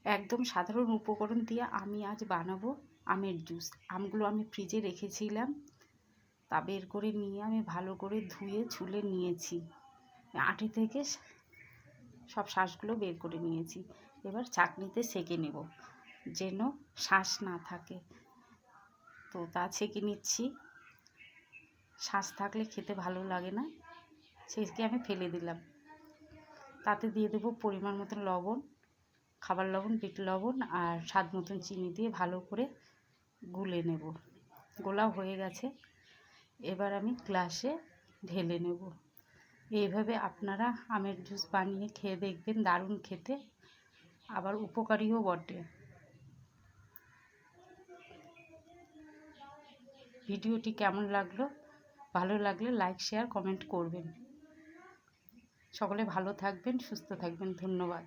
একদম সাধারণ উপকরণ দিয়ে আমি আজ বানাবো আমের জুস। আমগুলো আমি ফ্রিজে রেখেছিলাম, তা বের করে নিয়ে আমি ভালো করে ধুয়ে ছুলে নিয়েছি। আটি থেকে সব শাঁসগুলো বের করে নিয়েছি। এবার চাকনিতে সেঁকে নেব যেন শাঁস না থাকে। তো তা ছেঁকে নিচ্ছি। শাঁস থাকলে খেতে ভালো লাগে না, সেটাকে আমি ফেলে দিলাম। তাতে দিয়ে দেবো পরিমাণ মতন লবণ, খাবার লবণ, বিট লবণ আর স্বাদ মতন চিনি দিয়ে ভালো করে গুলে নেব। গোলা হয়ে গেছে, এবার আমি গ্লাসে ঢেলে নেব। এইভাবে আপনারা আমের জুস বানিয়ে খেয়ে দেখবেন, দারুণ খেতে, আবার উপকারীও বটে। ভিডিওটি কেমন লাগলো? ভালো লাগলে লাইক, শেয়ার, কমেন্ট করবেন। সকলে ভালো থাকবেন, সুস্থ থাকবেন। ধন্যবাদ।